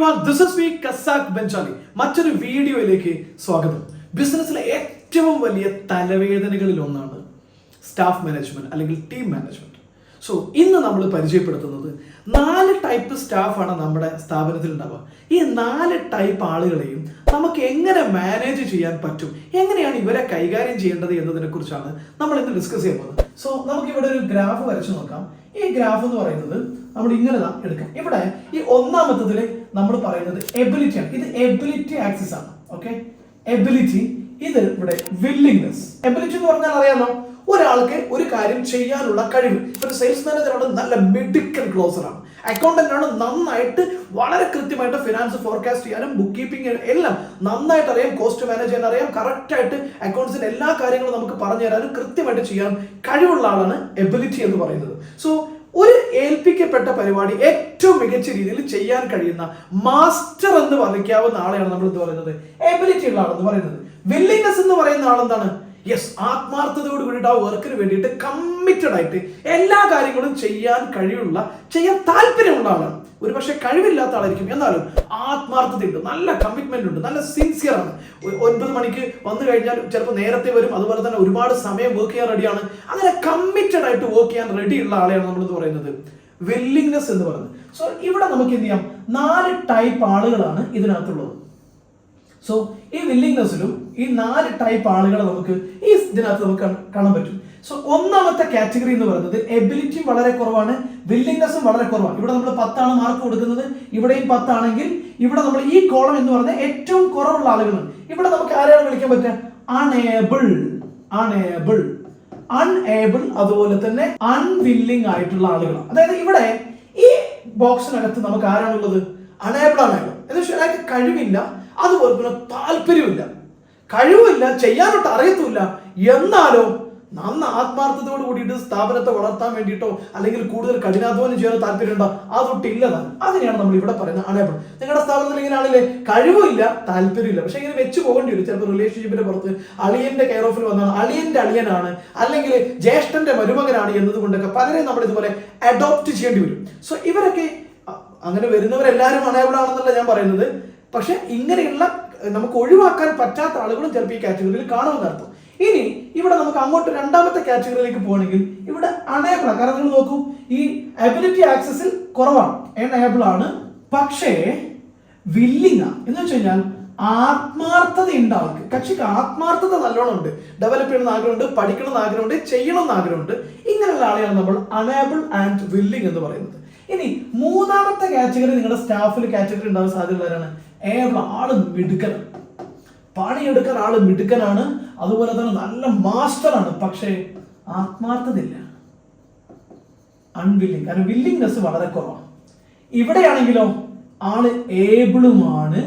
everyone, this is me CASAC BENJALI. മറ്റൊരു വീഡിയോയിലേക്ക് സ്വാഗതം. ബിസിനസ്സിലെ ഏറ്റവും വലിയ തലവേദനകളിൽ ഒന്നാണ് സ്റ്റാഫ് മാനേജ്മെന്റ് അല്ലെങ്കിൽ ടീം മാനേജ്മെന്റ്. സോ ഇന്ന് നമ്മൾ പരിചയപ്പെടുത്തുന്നത് 4 ടൈപ്പ് സ്റ്റാഫാണ് നമ്മുടെ സ്ഥാപനത്തിൽ ഉണ്ടാവുക. ഈ 4 ടൈപ്പ് ആളുകളെയും നമുക്ക് എങ്ങനെ മാനേജ് ചെയ്യാൻ പറ്റും, എങ്ങനെയാണ് ഇവരെ കൈകാര്യം ചെയ്യേണ്ടത് എന്നതിനെ കുറിച്ചാണ് നമ്മൾ ഇന്ന് ഡിസ്കസ് ചെയ്യാൻ പോകുന്നത്. സോ നമുക്ക് ഇവിടെ ഒരു ഗ്രാഫ് വരച്ചു നോക്കാം. ഈ ഗ്രാഫ് എന്ന് പറയുന്നത് നമ്മൾ ഇങ്ങനെ എടുക്കാം. ഇവിടെ ഈ ഒന്നാമത്തതിൽ നമ്മൾ പറയുന്നത് എബിലിറ്റി ആണ്. ഇത് എബിലിറ്റി ആക്സിസ് ആണ്. Okay, ability. ഇത് ഇവിടെ വില്ലിംഗ്നെസ്. എബിലിറ്റി എന്ന് പറഞ്ഞാൽ അറിയാമോ, ഒരാൾക്ക് ഒരു കാര്യം ചെയ്യാനുള്ള കഴിവ്. ഒരു സെയിൽസ് മാനേജറാണ് നല്ല മിടുക്കൻ ക്ലോസറാണ്, അക്കൗണ്ടന്റ് ആണ്, നന്നായിട്ട് വളരെ കൃത്യമായിട്ട് ഫിനാൻസ് ഫോർകാസ്റ്റ് ചെയ്യാനും ബുക്ക് കീപ്പിംഗ് എല്ലാം നന്നായിട്ട് അറിയാം, കോസ്റ്റ് മാനേജ് ചെയ്യാൻ അറിയാം, കറക്റ്റ് ആയിട്ട് അക്കൗണ്ട്സിന്റെ എല്ലാ കാര്യങ്ങളും നമുക്ക് പറഞ്ഞു തരാനും കൃത്യമായിട്ട് ചെയ്യാൻ കഴിവുള്ള ആളാണ് എബിലിറ്റി എന്ന് പറയുന്നത്. സോ ഒരു ഏൽപ്പിക്കപ്പെട്ട പരിപാടി ഏറ്റവും മികച്ച രീതിയിൽ ചെയ്യാൻ കഴിയുന്ന മാസ്റ്റർ എന്ന് വിളിക്കാവുന്ന ആളെയാണ് നമ്മൾ എന്ത് പറയുന്നത്, എബിലിറ്റി ഉള്ള ആളെന്ന് പറയുന്നത്. വില്ലിംഗ്നെസ് എന്ന് പറയുന്ന ആളെന്താണ്, യെസ്, ആത്മാർത്ഥതയോട് കൂടിയിട്ട് ആ വർക്കിന് വേണ്ടിയിട്ട് കമ്മിറ്റഡ് ആയിട്ട് എല്ലാ കാര്യങ്ങളും ചെയ്യാൻ കഴിവുള്ള, ചെയ്യാൻ താല്പര്യമുള്ള ആളാണ്. ഒരു പക്ഷേ കഴിവില്ലാത്ത ആളായിരിക്കും, എന്നാലും ആത്മാർത്ഥതയുണ്ട്, നല്ല കമ്മിറ്റ്മെന്റ് ഉണ്ട്, നല്ല സിൻസിയർ ആണ്. 9 മണിക്ക് വന്നു കഴിഞ്ഞാൽ ചിലപ്പോൾ നേരത്തെ വരും, അതുപോലെ തന്നെ ഒരുപാട് സമയം വർക്ക് ചെയ്യാൻ റെഡിയാണ്. അങ്ങനെ കമ്മിറ്റഡ് ആയിട്ട് വർക്ക് ചെയ്യാൻ റെഡി ഉള്ള ആളെയാണ് നമ്മൾ എന്ന് പറയുന്നത് വില്ലിംഗ്നെസ് എന്ന് പറയുന്നത്. സോ ഇവിടെ നമുക്ക് എന്ത് ചെയ്യാം, 4 ടൈപ്പ് ആളുകളാണ് ഇതിനകത്തുള്ളത്. സോ ഈ വില്ലിംഗ്നെസ്സിലും ഈ 4 ടൈപ്പ് ആളുകളെ നമുക്ക് ഈ ഇതിനകത്ത് നമുക്ക് കാണാൻ പറ്റും. സോ ഒന്നാമത്തെ കാറ്റഗറി എന്ന് പറയുന്നത് എബിലിറ്റിയും വളരെ കുറവാണ്, വില്ലിംഗ്നെസ്സും വളരെ കുറവാണ്. ഇവിടെ നമ്മൾ 10 ആണ് മാർക്ക് കൊടുക്കുന്നത്, ഇവിടെയും 10 ആണെങ്കിൽ ഇവിടെ നമ്മൾ ഈ കോളം എന്ന് പറയുന്നത് ഏറ്റവും കുറവുള്ള ആളുകളാണ്. ഇവിടെ നമുക്ക് ആരെയാണ് വിളിക്കാൻ പറ്റുക, അൺഏബിൾ, അൺഏബിൾ, അൺഏബിൾ, അതുപോലെ തന്നെ അൺവില്ലിംഗ് ആയിട്ടുള്ള ആളുകളാണ്. അതായത് ഇവിടെ ഈ ബോക്സിനകത്ത് നമുക്ക് ആരാണുള്ളത്, അൺഏബിൾ ആണ്. എന്ന് വെച്ചാൽ അയാൾക്ക് കഴിവില്ല, അതുപോലെ തന്നെ താല്പര്യമില്ല, കഴിവില്ല, ചെയ്യാനോട്ട് അറിയത്തില്ല, എന്നാലോ നന്ന ആത്മാർത്ഥതയോട് കൂടിയിട്ട് സ്ഥാപനത്തെ വളർത്താൻ വേണ്ടിയിട്ടോ അല്ലെങ്കിൽ കൂടുതൽ കഠിനാധ്വാനം ചെയ്യാനോ താല്പര്യമുണ്ടോ, അതൊട്ടില്ലതാണ്. അതിനെയാണ് നമ്മൾ ഇവിടെ പറയുന്നത് അണേബിൾ. നിങ്ങളുടെ സ്ഥാപനത്തിൽ ഇങ്ങനെ ആളില്ലേ, കഴിവില്ല, താല്പര്യമില്ല, പക്ഷെ ഇങ്ങനെ വെച്ച് പോകേണ്ടി വരും. ചിലപ്പോൾ റിലേഷൻഷിപ്പിന്റെ പുറത്ത് അളിയന്റെ കെയർ ഓഫിൽ വന്നാണ്, അളിയന്റെ അളിയനാണ് അല്ലെങ്കിൽ ജ്യേഷ്ഠന്റെ മരുമകനാണ് എന്നതുകൊണ്ടൊക്കെ പലരെയും നമ്മൾ ഇതുപോലെ അഡോപ്റ്റ് ചെയ്യേണ്ടി വരും. സോ ഇവരൊക്കെ അങ്ങനെ വരുന്നവരെല്ലാവരും അണേബിൾ ആണെന്നല്ല ഞാൻ പറയുന്നത്, പക്ഷെ ഇങ്ങനെയുള്ള നമുക്ക് ഒഴിവാക്കാൻ പറ്റാത്ത ആളുകളും ചിലപ്പോൾ ഈ കാറ്റഗറിയിൽ കാണുമെന്ന് അർത്ഥം. ഇനി ഇവിടെ നമുക്ക് അങ്ങോട്ട് രണ്ടാമത്തെ കാറ്റഗറിയിലേക്ക് പോകണമെങ്കിൽ ഇവിടെ അണേബിൾ ആണ്. കാരണം നിങ്ങൾ നോക്കൂ, ഈ എബിലിറ്റി ആക്സസിൽ കുറവാണ്, എനേബിൾ ആണ്, പക്ഷേ വില്ലിംഗ് ആണ്. എന്ന് വെച്ച് കഴിഞ്ഞാൽ ആത്മാർത്ഥത ഉണ്ട് ആൾക്ക്, കക്ഷിക്ക് ആത്മാർത്ഥത നല്ലോണം ഉണ്ട്, ഡെവലപ്പ് ചെയ്യണമെന്ന് ആഗ്രഹമുണ്ട്, പഠിക്കണമെന്ന് ആഗ്രഹമുണ്ട്, ചെയ്യണമെന്ന് ആഗ്രഹമുണ്ട്. ഇങ്ങനെയുള്ള ആളെയാണ് നമ്മൾ അണേബിൾ ആൻഡ് വില്ലിംഗ് എന്ന് പറയുന്നത്. ഇനി മൂന്നാമത്തെ കാറ്റഗറി നിങ്ങളുടെ സ്റ്റാഫിൽ കാറ്റഗറി ഉണ്ടാവാൻ സാധ്യതയുള്ളവരാണ് ഏബിൾ. ആള് മിടുക്കനാണ്, പണിയെടുക്കാൻ ആള് മിടുക്കനാണ്, അതുപോലെ തന്നെ നല്ല മാസ്റ്ററാണ്, പക്ഷേ ആത്മാർത്ഥതയില്ല, അൺവില്ലിംഗ്. കാരണം വില്ലിംഗ്നെസ് വളരെ കുറവാണ്. ഇവിടെയാണെങ്കിലോ ആള് ഏബിളുമാണ്,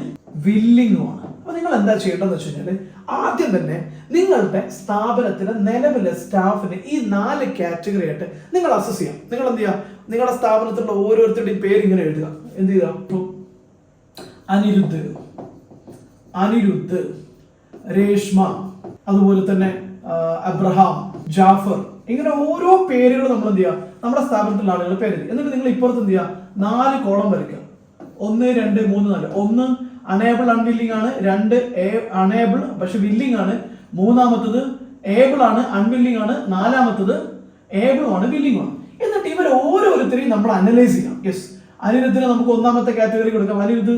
വില്ലിംഗുമാണ്. അപ്പൊ നിങ്ങൾ എന്താ ചെയ്യേണ്ടതെന്ന് വെച്ച് കഴിഞ്ഞാൽ ആദ്യം തന്നെ നിങ്ങളുടെ സ്ഥാപനത്തിലെ നിലവിലെ സ്റ്റാഫിന് ഈ 4 കാറ്റഗറി ആയിട്ട് നിങ്ങൾ അസസ് ചെയ്യാം. നിങ്ങൾ എന്ത് ചെയ്യുക, നിങ്ങളുടെ സ്ഥാപനത്തിലുള്ള ഓരോരുത്തരുടെയും പേര് ഇങ്ങനെ എഴുതുക. എന്ത് ചെയ്യുക, അനിരുദ്ധ്, അനിരുദ്ധ്, രേഷ്മ, അതുപോലെ തന്നെ അബ്രഹാം, ജാഫർ, ഇങ്ങനെ ഓരോ പേരുകൾ നമ്മൾ എന്ത് ചെയ്യുക, നമ്മുടെ സ്ഥാപനത്തിലുള്ള ആളുകളുടെ പേര്. എന്നിട്ട് നിങ്ങൾ ഇപ്പുറത്ത് എന്ത് ചെയ്യുക, 4 കോളം വരയ്ക്കുക. 1, 2, 3, 4. 1 അണേബിൾ അൺവില്ലിംഗ് ആണ്, 2 അണേബിൾ പക്ഷെ വില്ലിംഗ് ആണ്, മൂന്നാമത്തത് ഏബിൾ ആണ്, അൺവില്ലിംഗ് ആണ്, നാലാമത്തത് ഏബിളും ആണ്, വില്ലിംഗ് ആണ്. എന്നിട്ട് ഇവർ ഓരോരുത്തരെയും നമ്മൾ അനലൈസ് ചെയ്യാം. യെസ്, അനിരുദ്ധിനെ നമുക്ക് ഒന്നാമത്തെ കാറ്റഗറി കൊടുക്കാം. അനിരുദ്ധ്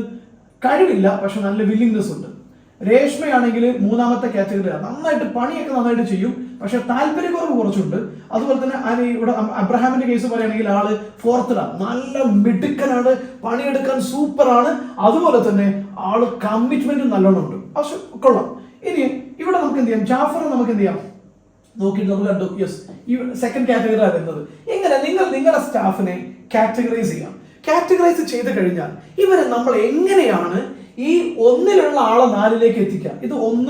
കഴിവില്ല, പക്ഷെ നല്ല വില്ലിംഗ്നെസ് ഉണ്ട്. രേഷ്മയാണെങ്കിൽ മൂന്നാമത്തെ കാറ്റഗറിയാണ്, നന്നായിട്ട് പണിയൊക്കെ നന്നായിട്ട് ചെയ്യും, പക്ഷെ താല്പര്യക്കുറവ് കുറച്ചുണ്ട്. അതുപോലെ തന്നെ ഇവിടെ അബ്രഹാമിന്റെ കേസ് പറയുകയാണെങ്കിൽ ആള് 4th, നല്ല മിടുക്കനാണ്, പണിയെടുക്കാൻ സൂപ്പറാണ്, അതുപോലെ തന്നെ ആള് കമ്മിറ്റ്മെന്റ് നല്ലോണം ഉണ്ട്, പക്ഷെ കൊള്ളാം. ഇനി ഇവിടെ നമുക്ക് എന്ത് ചെയ്യാം, ജാഫർ നമുക്ക് എന്ത് ചെയ്യാം നോക്കിയിട്ട് നമുക്ക് കണ്ടു, യെസ്, ഈ സെക്കൻഡ് കാറ്റഗറി വരുന്നത്. എങ്ങനെ നിങ്ങൾ നിങ്ങളുടെ സ്റ്റാഫിനെ കാറ്റഗറൈസ് ചെയ്യാം. കാറ്റഗറൈസ് ചെയ്ത് കഴിഞ്ഞാൽ ഇവരെ നമ്മൾ എങ്ങനെയാണ് ഈ 1ലുള്ള ആളെ 4ലേക്ക് എത്തിക്കുക. ഇത് 1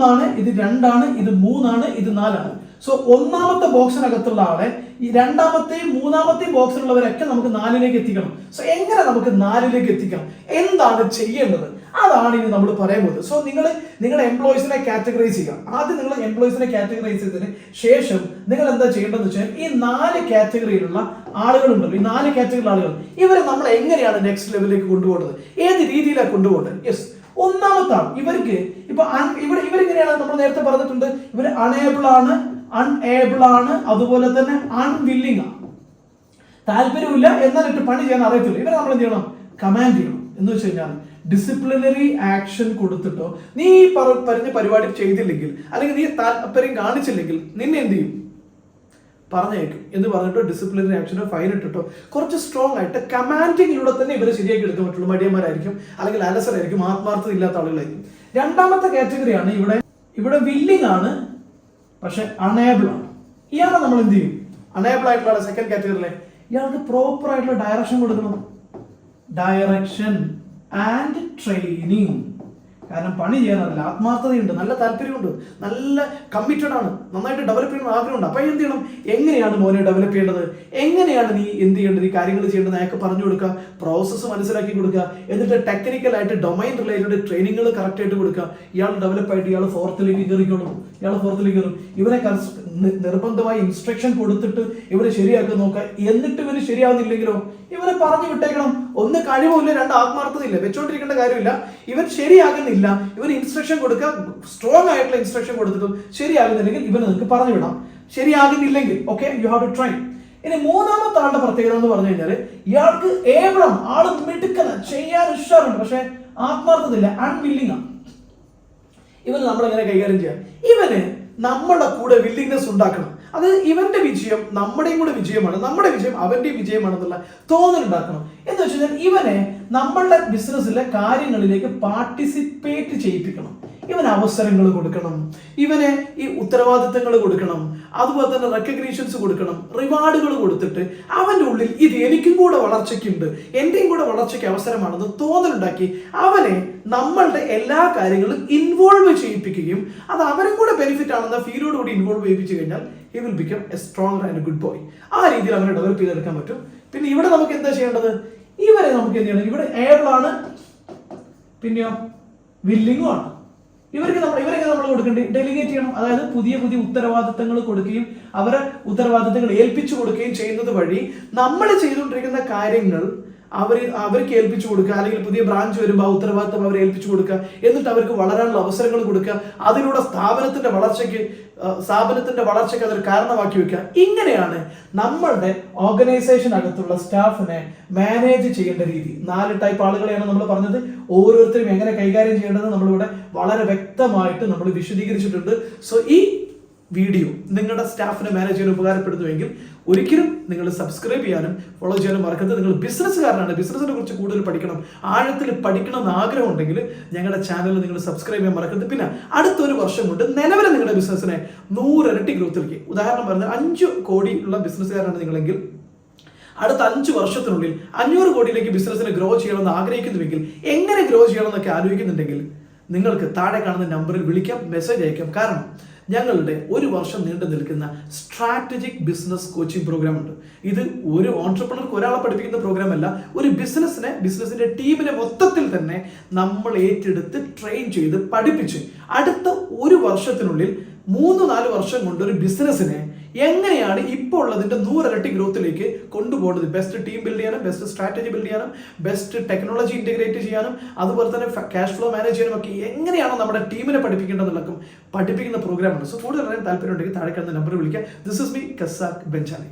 ആണ്, ഇത് 2 ആണ്, ഇത് 3 ആണ്, ഇത് 4 ആണ്. സോ ഒന്നാമത്തെ ബോക്സിനകത്തുള്ള ആളെ ഈ രണ്ടാമത്തെയും മൂന്നാമത്തെയും ബോക്സിലുള്ളവരൊക്കെ നമുക്ക് 4ലേക്ക് എത്തിക്കണം. സോ എങ്ങനെ നമുക്ക് 4ലേക്ക് എത്തിക്കാം, എന്താണ് ചെയ്യേണ്ടത്, അതാണ് ഇനി നമ്മൾ പറയാൻ പോകുന്നത്. സോ നിങ്ങളുടെ എംപ്ലോയീസിനെ കാറ്റഗറൈസ് ചെയ്യുക. ആദ്യം നിങ്ങൾ എംപ്ലോയീസിനെ കാറ്റഗറൈസ് ചെയ്തതിന് ശേഷം നിങ്ങൾ എന്താ ചെയ്യേണ്ടതെന്ന് വെച്ചാൽ ഈ 4 കാറ്റഗറിയിലുള്ള ആളുകളുണ്ടല്ലോ, ഈ 4 കാറ്റഗറിയിലുള്ള ആളുകൾ, ഇവരെ നമ്മൾ എങ്ങനെയാണ് നെക്സ്റ്റ് ലെവലിലേക്ക് കൊണ്ടുപോകുന്നത്, ഏത് രീതിയിലാണ് കൊണ്ടുപോകേണ്ടത്. യെസ്, ഒന്നാമത്തെ ആൾ ഇവർക്ക് ഇപ്പൊ ഇവരെങ്ങനെയാണ് നമ്മൾ നേരത്തെ പറഞ്ഞിട്ടുണ്ട്, ഇവർ അണേബിൾ ആണ്, അൺഏബിൾ ആണ്, അതുപോലെ തന്നെ അൺവില്ലിംഗ് ആണ്. താല്പര്യമില്ല എന്നാലിട്ട് പണി ചെയ്യാൻ അറിയത്തില്ല. ഇവരെ നമ്മൾ എന്ത് ചെയ്യണം, കമാൻഡ് ചെയ്യണം. എന്ന് വെച്ച് കഴിഞ്ഞാൽ ഡിസിപ്ലിനറി ആക്ഷൻ കൊടുത്തിട്ടോ നീ പറഞ്ഞ പരിപാടി ചെയ്തില്ലെങ്കിൽ അല്ലെങ്കിൽ നീ താല്പര്യം കാണിച്ചില്ലെങ്കിൽ നിന്നെ എന്ത് ചെയ്യും, പറഞ്ഞേക്കും എന്ന് പറഞ്ഞിട്ടോ ഡിസിപ്ലിനറി ആക്ഷനോ ഫൈൻ ഇട്ടിട്ടോ കുറച്ച് സ്ട്രോങ് ആയിട്ട് കമാൻഡിങ്ങിലൂടെ തന്നെ ഇവരെ ശരിയാക്കി എടുക്കാൻ പറ്റുള്ളൂ. മടിയന്മാരായിരിക്കും, അല്ലെങ്കിൽ അലസരായിരിക്കും, ആത്മാർത്ഥത ഇല്ലാത്ത ആളുകളായിരിക്കും. രണ്ടാമത്തെ കാറ്റഗറിയാണ് ഇവിടെ വില്ലിംഗ് ആണ് പക്ഷെ അണേബിൾ ആണ്. ഇയാളെ നമ്മൾ എന്ത് ചെയ്യും, അണേബിൾ ആയിട്ടുള്ള സെക്കൻഡ് കാറ്റഗറിയിലെ ഇയാൾക്ക് പ്രോപ്പർ ആയിട്ടുള്ള ഡയറക്ഷൻ കൊടുക്കണം. Direction and training. കാരണം പണി ചെയ്യാനറിയില്ല, ആത്മാർത്ഥതയുണ്ട്, നല്ല താല്പര്യമുണ്ട്, നല്ല കമ്മിറ്റഡ് ആണ്, നന്നായിട്ട് ഡെവലപ്പ് ചെയ്യണമെന്ന് ആഗ്രഹമുണ്ട്. അപ്പൊ എന്ത് ചെയ്യണം, എങ്ങനെയാണ് മോനെ ഡെവലപ്പ് ചെയ്യേണ്ടത്, എങ്ങനെയാണ് നീ എന്ത് ചെയ്യേണ്ടത്, ഈ കാര്യങ്ങൾ ചെയ്യേണ്ടത് അയാൾക്ക് പറഞ്ഞു കൊടുക്കുക, പ്രോസസ്സ് മനസ്സിലാക്കി കൊടുക്കുക, എന്നിട്ട് ടെക്നിക്കലായിട്ട് ഡൊമൈൻ റിലേറ്റഡ് ട്രെയിനിങ്ങുകൾ കറക്റ്റ് ആയിട്ട് കൊടുക്കുക. ഇയാൾ ഡെവലപ്പ് ആയിട്ട് ഇയാൾ 4th കയറിക്കോളും. ഇയാൾ 4th കയറും. ഇവരെ നിർബന്ധമായി ഇൻസ്ട്രക്ഷൻ കൊടുത്തിട്ട് ഇവരെ ശരിയാക്കി നോക്കുക. എന്നിട്ട് ഇവര് ശരിയാവുന്നില്ലെങ്കിലോ ഇവരെ പറഞ്ഞു വിട്ടേക്കണം. ഒന്ന് കഴിവില്ല, 2 ആത്മാർത്ഥത ഇല്ല, വെച്ചോണ്ടിരിക്കേണ്ട കാര്യമില്ല. ഇവർ ശരിയാകുന്നില്ല, ഇവർ ഇൻസ്ട്രക്ഷൻ കൊടുക്കുക, സ്ട്രോങ് ആയിട്ടുള്ള ഇൻസ്ട്രക്ഷൻ കൊടുത്തിട്ടും ശരിയാകുന്നില്ലെങ്കിൽ ഇവർ നിങ്ങൾക്ക് പറഞ്ഞു വിടാം. ശരിയാകുന്നില്ലെങ്കിൽ okay, you have to try. ഇനി മൂന്നാമത്തെ ആളുടെ പ്രത്യേകത എന്ന് പറഞ്ഞു കഴിഞ്ഞാൽ ഇയാൾക്ക് ഏവളം ആള് മിടുക്കന, ചെയ്യാൻ ഉഷാറുണ്ട്, പക്ഷെ ആത്മാർത്ഥത ഇല്ല, അൺവില്ലിംഗ് ആണ്. ഇവന് നമ്മളെങ്ങനെ കൈകാര്യം ചെയ്യാം, ഇവന് നമ്മുടെ കൂടെ വില്ലിങ്നെസ് ഉണ്ടാക്കണം. അത് ഇവന്റെ വിജയം നമ്മുടെയും കൂടെ വിജയമാണ്, നമ്മുടെ വിജയം അവന്റെയും വിജയമാണെന്നുള്ള തോന്നലുണ്ടാക്കണം. എന്ന് വെച്ച് കഴിഞ്ഞാൽ ഇവനെ നമ്മളുടെ ബിസിനസ്സിലെ കാര്യങ്ങളിലേക്ക് പാർട്ടിസിപ്പേറ്റ് ചെയ്യിപ്പിക്കണം. ഇവന് അവസരങ്ങൾ കൊടുക്കണം, ഇവനെ ഈ ഉത്തരവാദിത്തങ്ങൾ കൊടുക്കണം, അതുപോലെ തന്നെ റെക്കഗ്നീഷൻസ് കൊടുക്കണം, റിവാർഡുകൾ കൊടുത്തിട്ട് അവന്റെ ഉള്ളിൽ ഇത് എനിക്കും കൂടെ വളർച്ചയ്ക്കുണ്ട്, എന്റെയും കൂടെ വളർച്ചയ്ക്ക് അവസരമാണെന്ന് തോന്നലുണ്ടാക്കി അവനെ നമ്മളുടെ എല്ലാ കാര്യങ്ങളും ഇൻവോൾവ് ചെയ്യിപ്പിക്കുകയും അത് അവരും കൂടെ ബെനിഫിറ്റ് ആണെന്ന ഫീലോടുകൂടി ഇൻവോൾവ് ചെയ്യിപ്പിച്ചു കഴിഞ്ഞാൽ he will become a stronger and a good boy. ആ രീതിയിൽ അവനെ ഡെവലപ്പ് ചെയ്തെടുക്കാൻ പറ്റും. പിന്നെ ഇവിടെ നമുക്ക് എന്താ ചെയ്യേണ്ടത്, ഇവരെ നമുക്ക് എന്ത് ചെയ്യണം, ഇവിടെ ഏബിൾ ആണ്, പിന്നെയോ വില്ലിങ്ങും ആണ്. ഇവരൊക്കെ നമ്മൾ കൊടുക്കേണ്ടി ഡെലിഗേറ്റ് ചെയ്യണം. അതായത് പുതിയ ഉത്തരവാദിത്തങ്ങൾ കൊടുക്കുകയും അവരെ ഉത്തരവാദിത്തങ്ങൾ ഏൽപ്പിച്ചു കൊടുക്കുകയും ചെയ്യുന്നത് വഴി നമ്മൾ ചെയ്തുകൊണ്ടിരിക്കുന്ന കാര്യങ്ങൾ അവർക്ക് ഏൽപ്പിച്ചു കൊടുക്കുക, അല്ലെങ്കിൽ പുതിയ ബ്രാഞ്ച് വരുമ്പോൾ ആ ഉത്തരവാദിത്തം അവരെ ഏൽപ്പിച്ചു കൊടുക്കുക, എന്നിട്ട് അവർക്ക് വളരാനുള്ള അവസരങ്ങൾ കൊടുക്കുക, അതിലൂടെ സ്ഥാപനത്തിന്റെ വളർച്ചയ്ക്ക് അതൊരു കാരണമാക്കി വെക്കുക. ഇങ്ങനെയാണ് നമ്മളുടെ ഓർഗനൈസേഷൻ അകത്തുള്ള സ്റ്റാഫിനെ മാനേജ് ചെയ്യേണ്ട രീതി. 4 ടൈപ്പ് ആളുകളെയാണ് നമ്മൾ പറഞ്ഞത്. ഓരോരുത്തരും എങ്ങനെ കൈകാര്യം ചെയ്യേണ്ടത് നമ്മളിവിടെ വളരെ വ്യക്തമായിട്ട് നമ്മൾ വിശദീകരിച്ചിട്ടുണ്ട്. സോ ഈ വീഡിയോ നിങ്ങളുടെ സ്റ്റാഫിനെ മാനേജ് ചെയ്യാൻ ഉപകാരപ്പെടുന്നുവെങ്കിൽ ഒരിക്കലും നിങ്ങൾ സബ്സ്ക്രൈബ് ചെയ്യാനും ഫോളോ ചെയ്യാനും മറക്കരുത്. നിങ്ങൾ ബിസിനസ്സുകാരനാണ്, ബിസിനസിനെ കുറിച്ച് കൂടുതൽ പഠിക്കണം, ആഴത്തിൽ പഠിക്കണം എന്ന് ആഗ്രഹം ഉണ്ടെങ്കിൽ ഞങ്ങളുടെ ചാനൽ നിങ്ങൾ സബ്സ്ക്രൈബ് ചെയ്യാൻ മറക്കരുത്. പിന്നെ അടുത്തൊരു വർഷം കൊണ്ട് നിലവിലെ നിങ്ങളുടെ ബിസിനസ്സിനെ 100 ഇരട്ടി ഗ്രോത്തിലേക്ക്, ഉദാഹരണം പറഞ്ഞാൽ 5 കോടി ഉള്ള ബിസിനസ്സുകാരാണ് നിങ്ങളെങ്കിൽ അടുത്ത 5 വർഷത്തിനുള്ളിൽ 500 കോടിയിലേക്ക് ബിസിനസ്സിനെ ഗ്രോ ചെയ്യണമെന്ന് ആഗ്രഹിക്കുന്നുവെങ്കിൽ, എങ്ങനെ ഗ്രോ ചെയ്യണമെന്നൊക്കെ ആലോചിക്കുന്നുണ്ടെങ്കിൽ നിങ്ങൾക്ക് താഴെ കാണുന്ന നമ്പറിൽ വിളിക്കാം, മെസ്സേജ് അയക്കാം. കാരണം ഞങ്ങളുടെ 1 വർഷം നീണ്ടു നിൽക്കുന്ന സ്ട്രാറ്റജിക് ബിസിനസ് കോച്ചിങ് പ്രോഗ്രാം ഉണ്ട്. ഇത് ഒരു ഓൺട്രപ്രണർക്ക് ഒരാളെ പഠിപ്പിക്കുന്ന പ്രോഗ്രാം അല്ല, ഒരു ബിസിനസിന്റെ ടീമിനെ മൊത്തത്തിൽ തന്നെ നമ്മൾ ഏറ്റെടുത്ത് ട്രെയിൻ ചെയ്ത് പഠിപ്പിച്ച് അടുത്ത 1 വർഷത്തിനുള്ളിൽ 3-4 വർഷം കൊണ്ട് ഒരു ബിസിനസ്സിനെ എങ്ങനെയാണ് ഇപ്പോൾ ഉള്ളതിന്റെ 100 ഇരട്ടി ഗ്രോത്തിലേക്ക് കൊണ്ടുപോകുന്നത്, ബെസ്റ്റ് ടീം ബിൽഡ് ചെയ്യാനും, ബെസ്റ്റ് സ്ട്രാറ്റജി ബിൽഡ് ചെയ്യാനും, ബെസ്റ്റ് ടെക്നോളജി ഇന്റഗ്രേറ്റ് ചെയ്യാനും, അതുപോലെ തന്നെ ക്യാഷ് ഫ്ലോ മാനേജ് ചെയ്യാനും ഒക്കെ എങ്ങനെയാണ് നമ്മുടെ ടീമിനെ പഠിപ്പിക്കേണ്ടതെന്നൊക്കെ പഠിപ്പിക്കുന്ന പ്രോഗ്രാമാണ്. സോ കൂടുതൽ അറിയാൻ താല്പര്യം ഉണ്ടെങ്കിൽ താഴെ കാണുന്ന നമ്പർ വിളിക്കുക. This is me CASAC BENJALI.